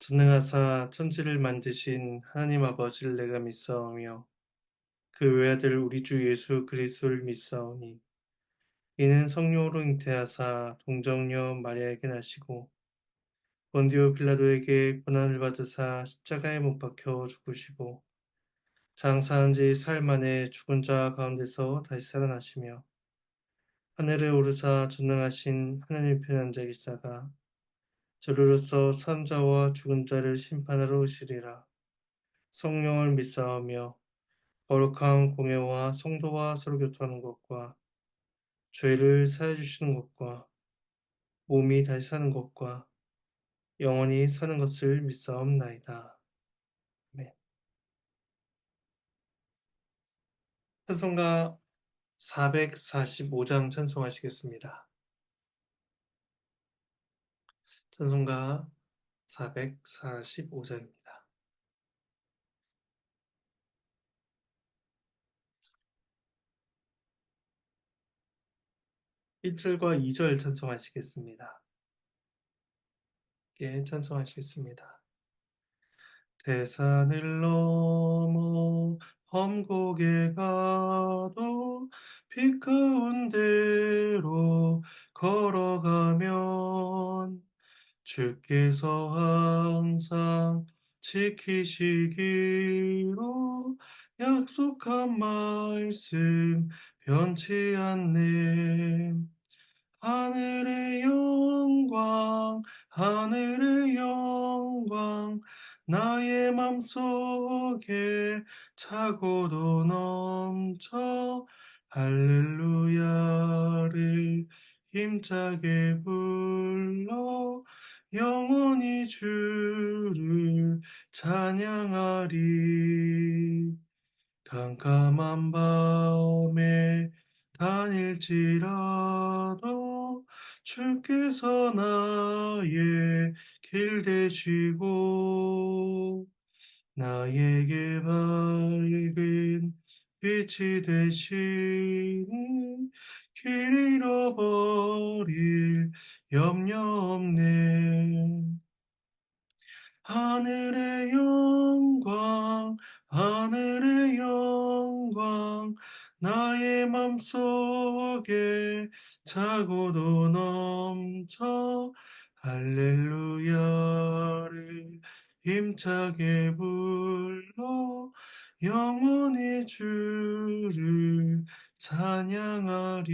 전능하사 천지를 만드신 하나님 아버지를 내가 믿사오며 그 외아들 우리 주 예수 그리스도를 믿사오니 이는 성령으로 잉태하사 동정녀 마리아에게 나시고 본디오 빌라도에게 고난을 받으사 십자가에 못 박혀 죽으시고 장사한 지 사흘 만에 죽은 자 가운데서 다시 살아나시며 하늘에 오르사 전능하신 하나님 편에 앉아 계시다가 저리로서 산 자와 죽은 자를 심판하러 오시리라. 성령을 믿사오며 거룩한 공예와 성도와 서로 교통하는 것과 죄를 사해 주시는 것과 몸이 다시 사는 것과 영원히 사는 것을 믿사옵나이다. 아멘. 찬송가 445장 찬송하시겠습니다. 찬송가 445장입니다. 1절과 2절 찬송하시겠습니다. 예, 찬송하시겠습니다. 대산을 넘어 험곡에 가도 빛 가운데로 걸어가면 주께서 항상 지키시기로 약속한 말씀 변치 않네. 하늘의 영광, 하늘의 영광, 나의 맘속에 차고도 넘쳐 할렐루야를 힘차게 불러 영원히 주를 찬양하리. 캄캄한 밤에 다닐지라도 주께서 나의 길 되시고 나에게 밝은 빛이 되시니 길 잃어버릴 염려 없네. 하늘의 영광, 하늘의 영광, 나의 맘속에 차고도 넘쳐 할렐루야를 힘차게 불러 영원히 주를 찬양하리.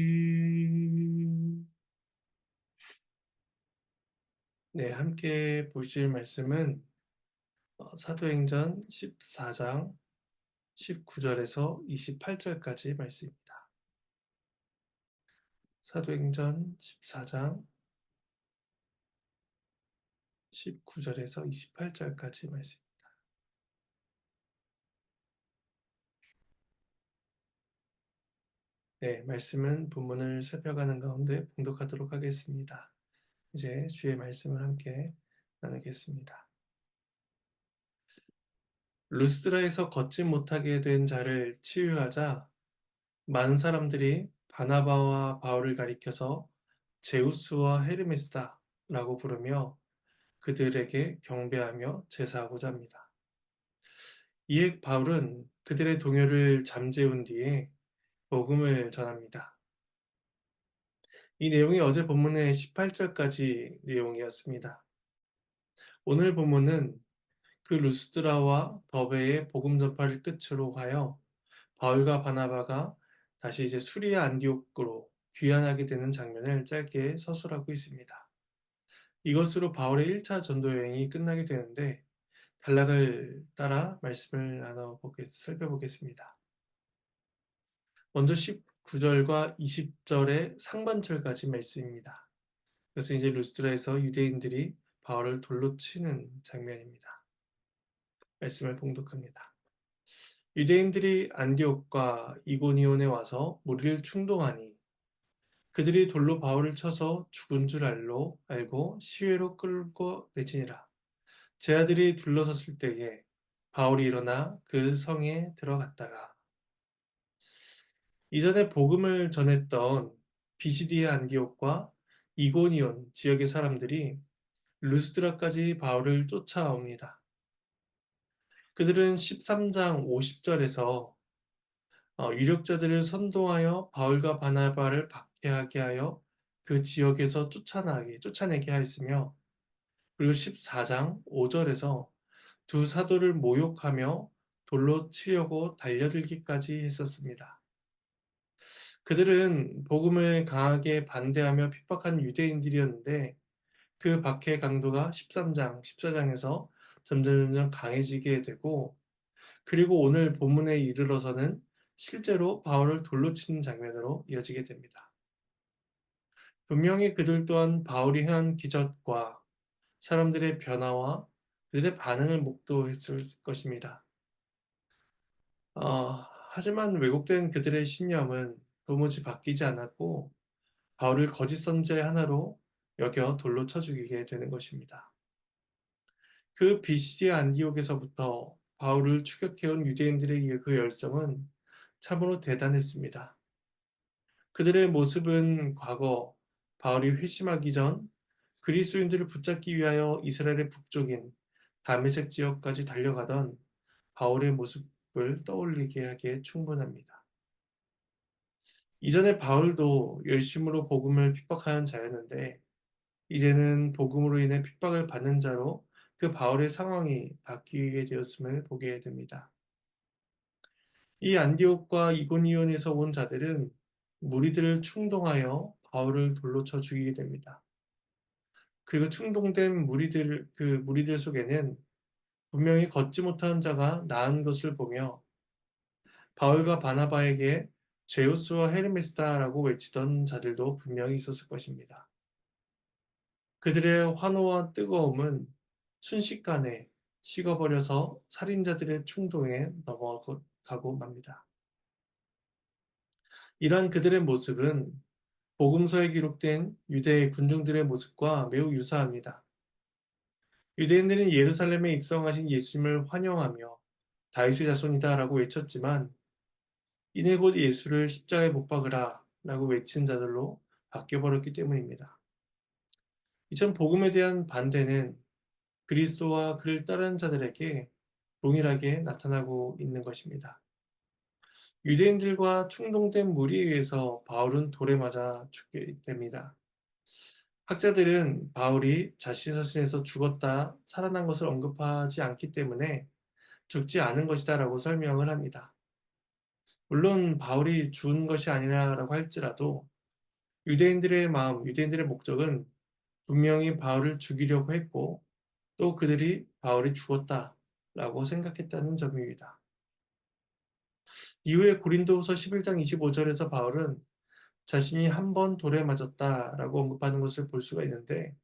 네, 함께 보실 말씀은 사도행전 14장 19절에서 28절까지 말씀입니다. 사도행전 14장 19절에서 28절까지 말씀입니다. 네, 말씀은 본문을 살펴가는 가운데 봉독하도록 하겠습니다. 이제 주의 말씀을 함께 나누겠습니다. 루스드라에서 걷지 못하게 된 자를 치유하자 많은 사람들이 바나바와 바울을 가리켜서 제우스와 헤르메스다 라고 부르며 그들에게 경배하며 제사하고자 합니다. 이에 바울은 그들의 동요를 잠재운 뒤에 복음을 전합니다. 이 내용이 어제 본문의 18절까지 내용이었습니다. 오늘 본문은 그 루스드라와 더베의 복음 전파를 끝으로 하여 바울과 바나바가 다시 이제 수리아 안디옥으로 귀환하게 되는 장면을 짧게 서술하고 있습니다. 이것으로 바울의 1차 전도 여행이 끝나게 되는데 단락을 따라 말씀을 살펴보겠습니다. 먼저 19절과 20절의 상반절까지 말씀입니다. 그래서 이제 루스드라에서 유대인들이 바울을 돌로 치는 장면입니다. 말씀을 봉독합니다. 유대인들이 안디옥과 이고니온에 와서 무리를 충동하니 그들이 돌로 바울을 쳐서 죽은 줄 알고 시외로 끌고 내치니라. 제 아들이 둘러섰을 때에 바울이 일어나 그 성에 들어갔다가 이전에 복음을 전했던 비시디아 안디옥과 이고니온 지역의 사람들이 루스드라까지 바울을 쫓아옵니다. 그들은 13장 50절에서 유력자들을 선동하여 바울과 바나바를 박해하게 하여 그 지역에서 쫓아내게 하였으며, 그리고 14장 5절에서 두 사도를 모욕하며 돌로 치려고 달려들기까지 했었습니다. 그들은 복음을 강하게 반대하며 핍박한 유대인들이었는데, 그 박해 강도가 13장, 14장에서 점점 강해지게 되고, 그리고 오늘 본문에 이르러서는 실제로 바울을 돌로 치는 장면으로 이어지게 됩니다. 분명히 그들 또한 바울이 행한 기적과 사람들의 변화와 그들의 반응을 목도했을 것입니다. 하지만 왜곡된 그들의 신념은 도무지 바뀌지 않았고, 바울을 거짓 선지자의 하나로 여겨 돌로 쳐 죽이게 되는 것입니다. 그 비시디아 안디옥에서부터 바울을 추격해온 유대인들의 그 열성은 참으로 대단했습니다. 그들의 모습은 과거 바울이 회심하기 전 그리스도인들을 붙잡기 위하여 이스라엘의 북쪽인 다메섹 지역까지 달려가던 바울의 모습을 떠올리게 하기에 충분합니다. 이전에 바울도 열심으로 복음을 핍박하는 자였는데, 이제는 복음으로 인해 핍박을 받는 자로 그 바울의 상황이 바뀌게 되었음을 보게 됩니다. 이 안디옥과 이고니온에서 온 자들은 무리들을 충동하여 바울을 돌로 쳐 죽이게 됩니다. 그리고 충동된 무리들 속에는 분명히 걷지 못하는 자가 나은 것을 보며 바울과 바나바에게 제우스와 헤르메스다라고 외치던 자들도 분명히 있었을 것입니다. 그들의 환호와 뜨거움은 순식간에 식어버려서 살인자들의 충동에 넘어가고 맙니다. 이러한 그들의 모습은 복음서에 기록된 유대 군중들의 모습과 매우 유사합니다. 유대인들은 예루살렘에 입성하신 예수님을 환영하며 다윗의 자손이다라고 외쳤지만, 이내 곧 예수를 십자가에 못 박으라 라고 외친 자들로 바뀌어버렸기 때문입니다. 이전 복음에 대한 반대는 그리스도와 그를 따르는 자들에게 동일하게 나타나고 있는 것입니다. 유대인들과 충동된 무리에 의해서 바울은 돌에 맞아 죽게 됩니다. 학자들은 바울이 자신서신에서 죽었다 살아난 것을 언급하지 않기 때문에 죽지 않은 것이다 라고 설명을 합니다. 물론 바울이 죽은 것이 아니라고 할지라도 유대인들의 마음, 유대인들의 목적은 분명히 바울을 죽이려고 했고, 또 그들이 바울이 죽었다라고 생각했다는 점입니다. 이후에 고린도후서 11장 25절에서 바울은 자신이 한 번 돌에 맞았다라고 언급하는 것을 볼 수가 있는데,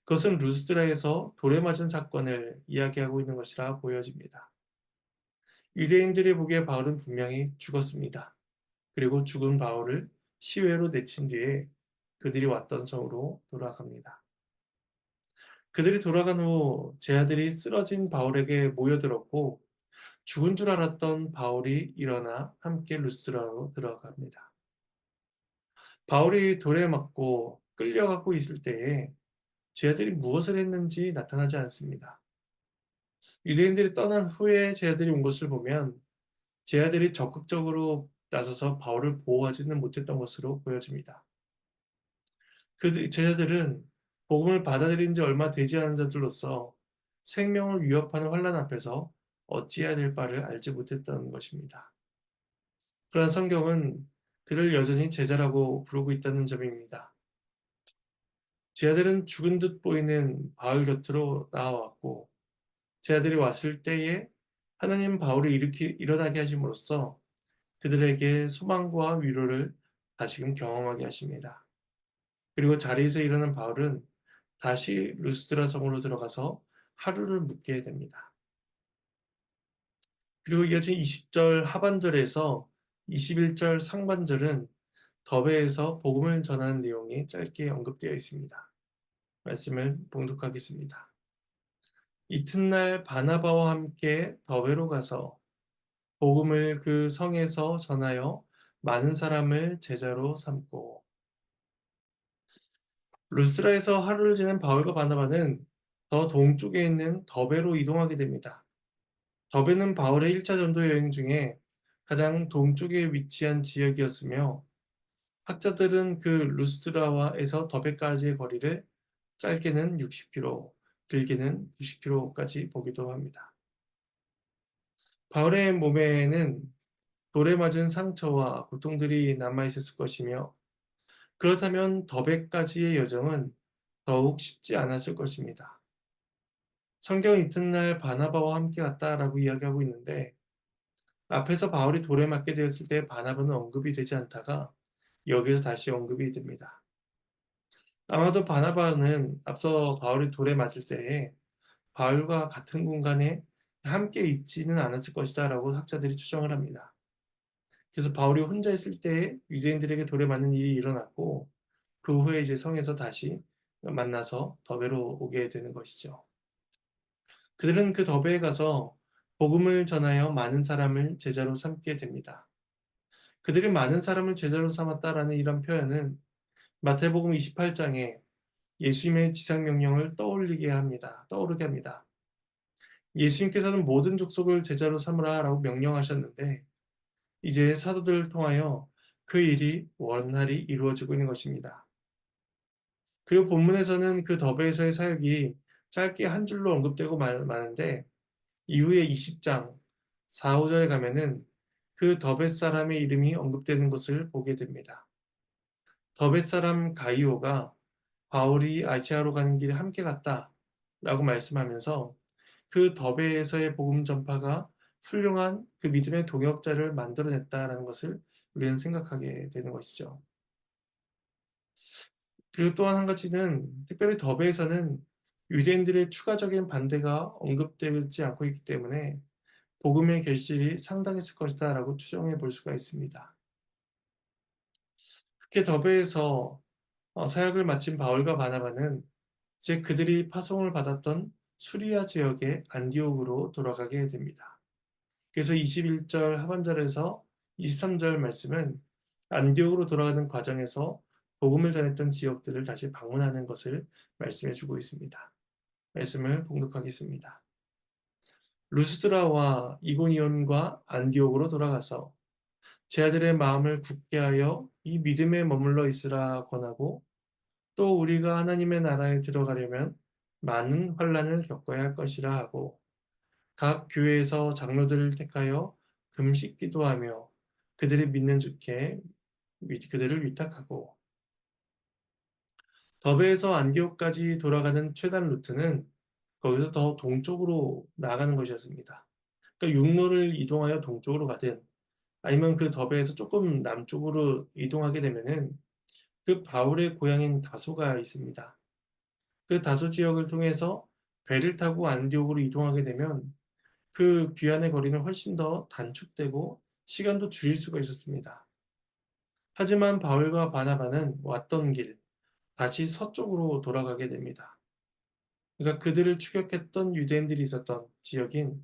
그것은 루스드라에서 돌에 맞은 사건을 이야기하고 있는 것이라 보여집니다. 유대인들이 보기에 바울은 분명히 죽었습니다. 그리고 죽은 바울을 시외로 내친 뒤에 그들이 왔던 성으로 돌아갑니다. 그들이 돌아간 후 제자들이 쓰러진 바울에게 모여들었고, 죽은 줄 알았던 바울이 일어나 함께 루스드라로 들어갑니다. 바울이 돌에 맞고 끌려가고 있을 때에 제자들이 무엇을 했는지 나타나지 않습니다. 유대인들이 떠난 후에 제자들이 온 것을 보면 제자들이 적극적으로 나서서 바울을 보호하지는 못했던 것으로 보여집니다. 그 제자들은 복음을 받아들인 지 얼마 되지 않은 자들로서 생명을 위협하는 환난 앞에서 어찌해야 될 바를 알지 못했던 것입니다. 그러나 성경은 그를 여전히 제자라고 부르고 있다는 점입니다. 제자들은 죽은 듯 보이는 바울 곁으로 나아왔고, 제자들이 왔을 때에 하나님 바울을 일어나게 하심으로써 그들에게 소망과 위로를 다시금 경험하게 하십니다. 그리고 자리에서 일어난 바울은 다시 루스드라 성으로 들어가서 하루를 묵게 됩니다. 그리고 이어진 20절 하반절에서 21절 상반절은 더베에서 복음을 전하는 내용이 짧게 언급되어 있습니다. 말씀을 봉독하겠습니다. 이튿날 바나바와 함께 더베로 가서 복음을 그 성에서 전하여 많은 사람을 제자로 삼고, 루스드라에서 하루를 지낸 바울과 바나바는 더 동쪽에 있는 더베로 이동하게 됩니다. 더베는 바울의 1차 전도 여행 중에 가장 동쪽에 위치한 지역이었으며 학자들은 그 루스드라와에서 더베까지의 거리를 짧게는 60km, 길게는 90km까지 보기도 합니다. 바울의 몸에는 돌에 맞은 상처와 고통들이 남아있었을 것이며 그렇다면 더베까지의 여정은 더욱 쉽지 않았을 것입니다. 성경은 이튿날 바나바와 함께 갔다라고 이야기하고 있는데 앞에서 바울이 돌에 맞게 되었을 때 바나바는 언급이 되지 않다가 여기에서 다시 언급이 됩니다. 아마도 바나바는 앞서 바울이 돌에 맞을 때에 바울과 같은 공간에 함께 있지는 않았을 것이다 라고 학자들이 추정을 합니다. 그래서 바울이 혼자 있을 때 유대인들에게 돌에 맞는 일이 일어났고 그 후에 이제 성에서 다시 만나서 더베로 오게 되는 것이죠. 그들은 그 더베에 가서 복음을 전하여 많은 사람을 제자로 삼게 됩니다. 그들이 많은 사람을 제자로 삼았다라는 이런 표현은 마태복음 28장에 예수님의 지상명령을 떠오르게 합니다. 예수님께서는 모든 족속을 제자로 삼으라 라고 명령하셨는데 이제 사도들을 통하여 그 일이 원활히 이루어지고 있는 것입니다. 그리고 본문에서는 그 더베에서의 사역이 짧게 한 줄로 언급되고 마는데 이후에 20장 4, 5절에 가면은 그 더베 사람의 이름이 언급되는 것을 보게 됩니다. 더베 사람 가이오가 바울이 아시아로 가는 길에 함께 갔다라고 말씀하면서 그 더베에서의 복음 전파가 훌륭한 그 믿음의 동역자를 만들어냈다라는 것을 우리는 생각하게 되는 것이죠. 그리고 또한 한 가지는 특별히 더베에서는 유대인들의 추가적인 반대가 언급되지 않고 있기 때문에 복음의 결실이 상당했을 것이다라고 추정해 볼 수가 있습니다. 그렇게 더베에서 사역을 마친 바울과 바나바는 이제 그들이 파송을 받았던 수리아 지역의 안디옥으로 돌아가게 됩니다. 그래서 21절 하반절에서 23절 말씀은 안디옥으로 돌아가는 과정에서 복음을 전했던 지역들을 다시 방문하는 것을 말씀해 주고 있습니다. 말씀을 봉독하겠습니다. 루스드라와 이고니온과 안디옥으로 돌아가서 제 아들의 마음을 굳게 하여 이 믿음에 머물러 있으라 권하고 또 우리가 하나님의 나라에 들어가려면 많은 환난을 겪어야 할 것이라 하고 각 교회에서 장로들을 택하여 금식 기도하며 그들이 믿는 주께 그들을 위탁하고 더베에서 안디옥까지 돌아가는 최단 루트는 거기서 더 동쪽으로 나아가는 것이었습니다. 그러니까 육로를 이동하여 동쪽으로 가든 아니면 그 더베에서 조금 남쪽으로 이동하게 되면은 그 바울의 고향인 다소가 있습니다. 그 다소 지역을 통해서 배를 타고 안디옥으로 이동하게 되면 그 귀환의 거리는 훨씬 더 단축되고 시간도 줄일 수가 있었습니다. 하지만 바울과 바나바는 왔던 길, 다시 서쪽으로 돌아가게 됩니다. 그러니까 그들을 추격했던 유대인들이 있었던 지역인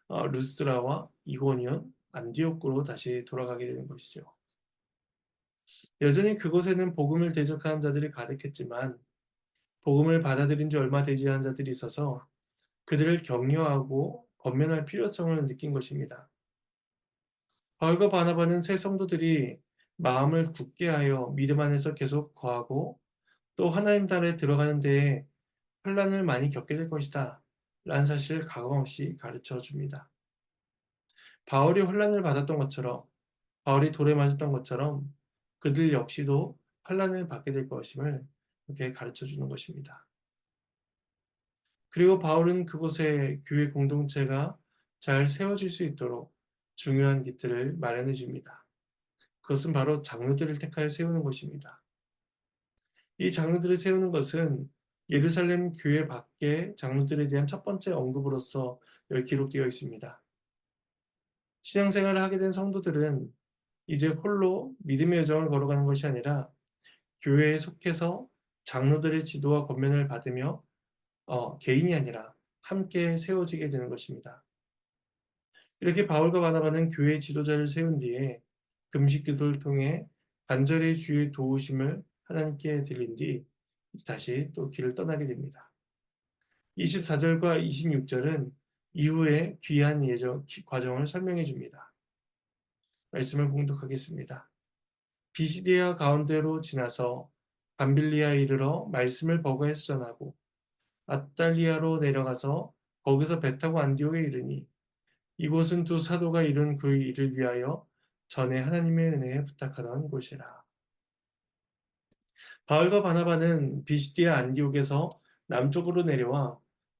루스드라와 이고니온, 안디옥으로 다시 돌아가게 되는 것이죠. 여전히 그곳에는 복음을 대적하는 자들이 가득했지만 복음을 받아들인 지 얼마 되지 않은 자들이 있어서 그들을 격려하고 권면할 필요성을 느낀 것입니다. 바울과 바나바는 새 성도들이 마음을 굳게 하여 믿음 안에서 계속 거하고 또 하나님 나라에 들어가는 데에 혼란을 많이 겪게 될 것이다 라는 사실을 가감없이 가르쳐 줍니다. 바울이 혼란을 받았던 것처럼 바울이 돌에 맞았던 것처럼 그들 역시도 환난을 받게 될 것임을 이렇게 가르쳐 주는 것입니다. 그리고 바울은 그곳에 교회 공동체가 잘 세워질 수 있도록 중요한 기틀을 마련해 줍니다. 그것은 바로 장로들을 택하여 세우는 것입니다. 이 장로들을 세우는 것은 예루살렘 교회 밖에 장로들에 대한 첫 번째 언급으로서 여기 기록되어 있습니다. 신앙생활을 하게 된 성도들은 이제 홀로 믿음의 여정을 걸어가는 것이 아니라 교회에 속해서 장로들의 지도와 권면을 받으며 개인이 아니라 함께 세워지게 되는 것입니다. 이렇게 바울과 바나바는 교회 지도자를 세운 뒤에 금식 기도를 통해 간절히 주의 도우심을 하나님께 드린 뒤 다시 또 길을 떠나게 됩니다. 24절과 26절은 이후의 귀한 과정을 설명해 줍니다. 말씀을 봉독하겠습니다. 비시디아 가운데로 지나서 밤빌리아에 이르러 말씀을 버가에서 전하고 아탈리아로 내려가서 거기서 배 타고 안디옥에 이르니 이곳은 두 사도가 이룬 그 일을 위하여 전에 하나님의 은혜에 부탁하던 곳이라. 바울과 바나바는 비시디아 안디옥에서 남쪽으로 내려와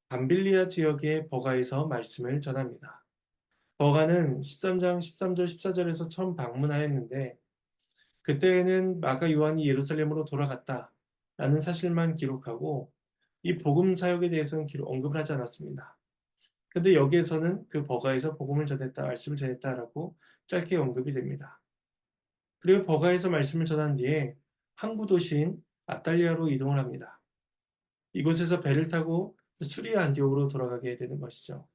밤빌리아 지역의 버가에서 말씀을 전합니다. 버가는 13장 13절 14절에서 처음 방문하였는데 그때에는 마가 요한이 예루살렘으로 돌아갔다 라는 사실만 기록하고 이 복음 사역에 대해서는 언급을 하지 않았습니다. 근데 여기에서는 그 버가에서 복음을 전했다, 말씀을 전했다라고 짧게 언급이 됩니다. 그리고 버가에서 말씀을 전한 뒤에 항구 도시인 아탈리아로 이동을 합니다. 이곳에서 배를 타고 수리아 안디옥으로 돌아가게 되는 것이죠.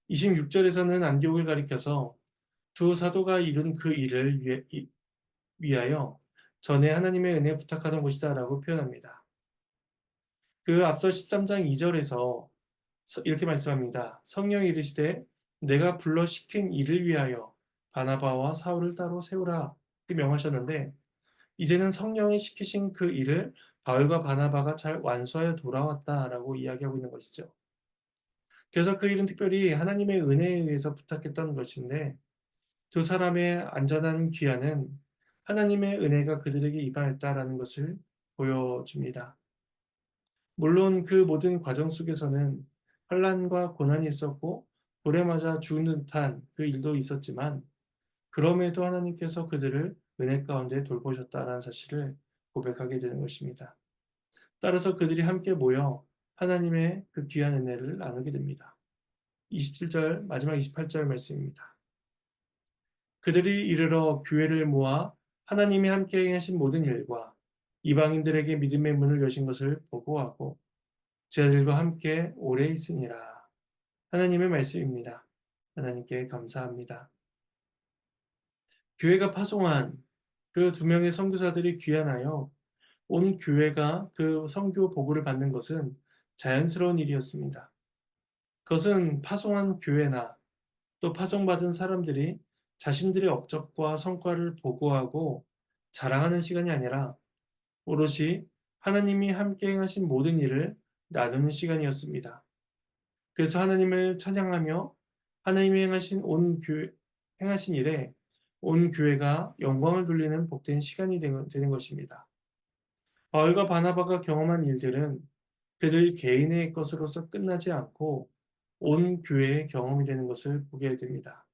26절에서는 안디옥을 가리켜서 두 사도가 이룬 그 일을 위하여 전에 하나님의 은혜 부탁하던 곳이다 라고 표현합니다. 그 앞서 13장 2절에서 이렇게 말씀합니다. 성령이 이르시되 내가 불러 시킨 일을 위하여 바나바와 사울을 따로 세우라 이렇게 명하셨는데 이제는 성령이 시키신 그 일을 바울과 바나바가 잘 완수하여 돌아왔다라고 이야기하고 있는 것이죠. 그래서 그 일은 특별히 하나님의 은혜에 의해서 부탁했던 것인데 두 사람의 안전한 귀환은 하나님의 은혜가 그들에게 임하였다라는 것을 보여줍니다. 물론 그 모든 과정 속에서는 환난과 고난이 있었고 돌에 맞아 죽는 듯한 그 일도 있었지만 그럼에도 하나님께서 그들을 은혜 가운데 돌보셨다라는 사실을 고백하게 되는 것입니다. 따라서 그들이 함께 모여 하나님의 그 귀한 은혜를 나누게 됩니다. 27절 마지막 28절 말씀입니다. 그들이 이르러 교회를 모아 하나님이 함께 하신 모든 일과 이방인들에게 믿음의 문을 여신 것을 보고하고 제자들과 함께 오래 있으니라. 하나님의 말씀입니다. 하나님께 감사합니다. 교회가 파송한 그 두 명의 선교사들이 귀환하여 온 교회가 그 선교 보고를 받는 것은 자연스러운 일이었습니다. 그것은 파송한 교회나 또 파송받은 사람들이 자신들의 업적과 성과를 보고하고 자랑하는 시간이 아니라 오롯이 하나님이 함께 행하신 모든 일을 나누는 시간이었습니다. 그래서 하나님을 찬양하며 하나님이 행하신 일에 온 교회가 영광을 돌리는 복된 시간이 되는 것입니다. 바울과 바나바가 경험한 일들은 그들 개인의 것으로서 끝나지 않고 온 교회의 경험이 되는 것을 보게 됩니다.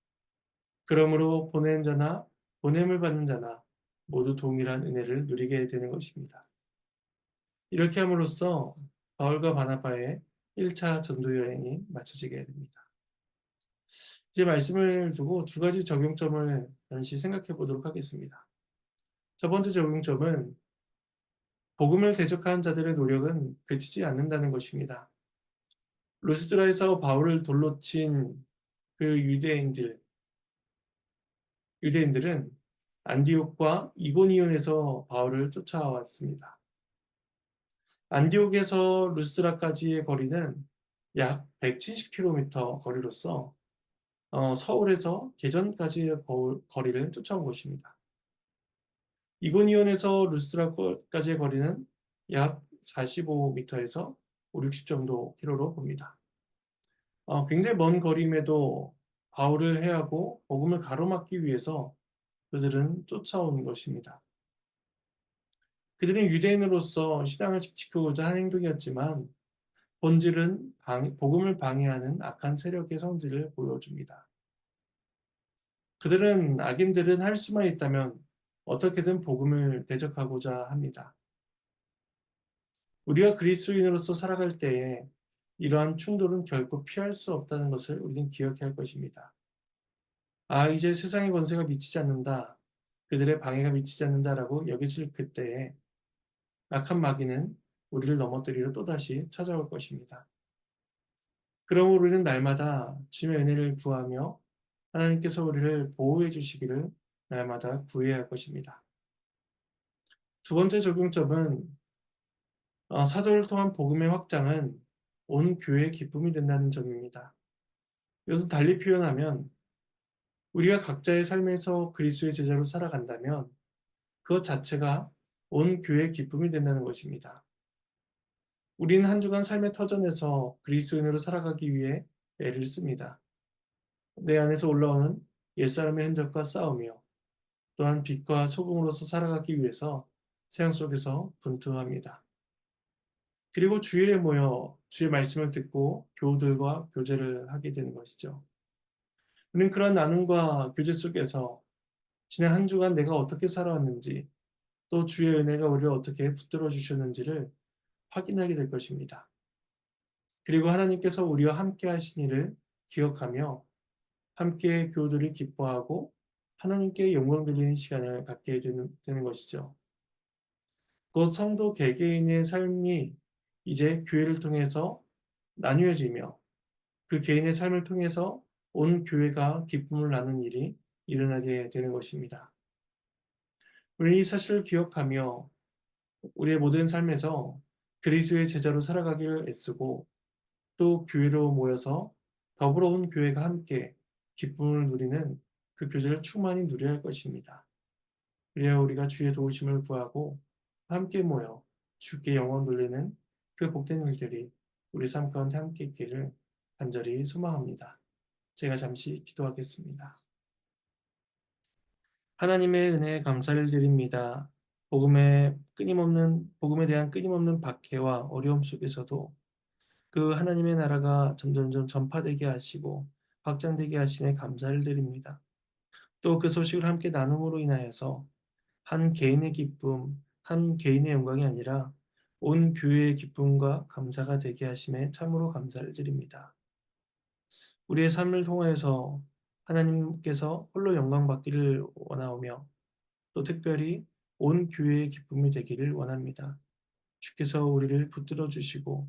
그러므로 보낸 자나 보냄을 받는 자나 모두 동일한 은혜를 누리게 되는 것입니다. 이렇게 함으로써 바울과 바나바의 1차 전도 여행이 마쳐지게 됩니다. 이제 말씀을 두고 두 가지 적용점을 잠시 생각해 보도록 하겠습니다. 첫 번째 적용점은 복음을 대적하는 자들의 노력은 그치지 않는다는 것입니다. 루스드라에서 바울을 돌로 친 그 유대인들은 안디옥과 이고니온에서 바울을 쫓아왔습니다. 안디옥에서 루스드라까지의 거리는 약 170km 거리로서 서울에서 대전까지의 거리를 쫓아온 것입니다. 이고니온에서 루스드라까지의 거리는 약 45m에서 5, 60 정도 킬로로 봅니다. 굉장히 먼 거리임에도 바울을 해하고 복음을 가로막기 위해서 그들은 쫓아온 것입니다. 그들은 유대인으로서 신앙을 지키고자 한 행동이었지만 본질은 복음을 방해하는 악한 세력의 성질을 보여줍니다. 악인들은 할 수만 있다면 어떻게든 복음을 대적하고자 합니다. 우리가 그리스도인으로서 살아갈 때에 이러한 충돌은 결코 피할 수 없다는 것을 우리는 기억해야 할 것입니다. 이제 세상의 권세가 미치지 않는다. 그들의 방해가 미치지 않는다라고 여겨질 그때에 악한 마귀는 우리를 넘어뜨리러 또다시 찾아올 것입니다. 그러므로 우리는 날마다 주님의 은혜를 구하며 하나님께서 우리를 보호해 주시기를 날마다 구해야 할 것입니다. 두 번째 적용점은 사도를 통한 복음의 확장은 온 교회의 기쁨이 된다는 점입니다. 이것은 달리 표현하면 우리가 각자의 삶에서 그리스도의 제자로 살아간다면 그것 자체가 온 교회의 기쁨이 된다는 것입니다. 우리는 한 주간 삶의 터전에서 그리스도인으로 살아가기 위해 애를 씁니다. 내 안에서 올라오는 옛사람의 흔적과 싸우며 또한 빛과 소금으로서 살아가기 위해서 세상 속에서 분투합니다. 그리고 주일에 모여 주의 말씀을 듣고 교우들과 교제를 하게 되는 것이죠. 우리는 그런 나눔과 교제 속에서 지난 한 주간 내가 어떻게 살아왔는지 또 주의 은혜가 우리를 어떻게 붙들어 주셨는지를 확인하게 될 것입니다. 그리고 하나님께서 우리와 함께 하신 일을 기억하며 함께 교우들이 기뻐하고 하나님께 영광 돌리는 시간을 갖게 되는 것이죠. 곧 성도 개개인의 삶이 이제 교회를 통해서 나뉘어지며 그 개인의 삶을 통해서 온 교회가 기쁨을 나누는 일이 일어나게 되는 것입니다. 우리 이 사실을 기억하며 우리의 모든 삶에서 그리스도의 제자로 살아가기를 애쓰고 또 교회로 모여서 더불어 온 교회가 함께 기쁨을 누리는 그 교제를 충만히 누려야 할 것입니다. 그래야 우리가 주의 도우심을 구하고 함께 모여 주께 영광 돌리는 그 복된 일들이 우리 삶 가운데 함께 있기를 간절히 소망합니다. 제가 잠시 기도하겠습니다. 하나님의 은혜에 감사를 드립니다. 복음에 대한 끊임없는 박해와 어려움 속에서도 그 하나님의 나라가 점점점 전파되게 하시고 확장되게 하심에 감사를 드립니다. 또 그 소식을 함께 나눔으로 인하여서 한 개인의 기쁨, 한 개인의 영광이 아니라 온 교회의 기쁨과 감사가 되게 하심에 참으로 감사를 드립니다. 우리의 삶을 통하여서 하나님께서 홀로 영광 받기를 원하오며 또 특별히 온 교회의 기쁨이 되기를 원합니다. 주께서 우리를 붙들어 주시고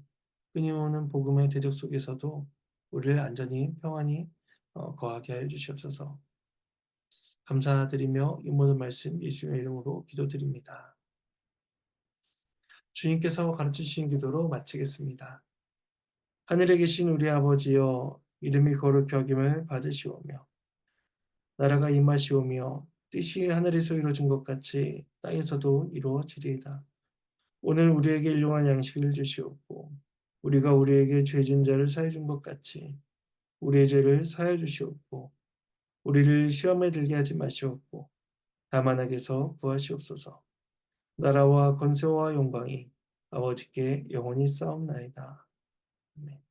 끊임없는 복음의 대적 속에서도 우리를 안전히 평안히 거하게 하여 주시옵소서. 감사드리며 이 모든 말씀 예수님의 이름으로 기도드립니다. 주님께서 가르치신 기도로 마치겠습니다. 하늘에 계신 우리 아버지여 이름이 거룩히 여김을 받으시오며 나라가 임하시오며 뜻이 하늘에서 이루어진 것 같이 땅에서도 이루어지리이다. 오늘 우리에게 일용할 양식을 주시옵고 우리가 우리에게 죄진 자를 사해 준 것 같이 우리의 죄를 사해 주시옵고 우리를 시험에 들게 하지 마시옵고 다만 악에서 구하시옵소서. 나라와 권세와 영광이 아버지께 영원히 싸움나이다. 아멘.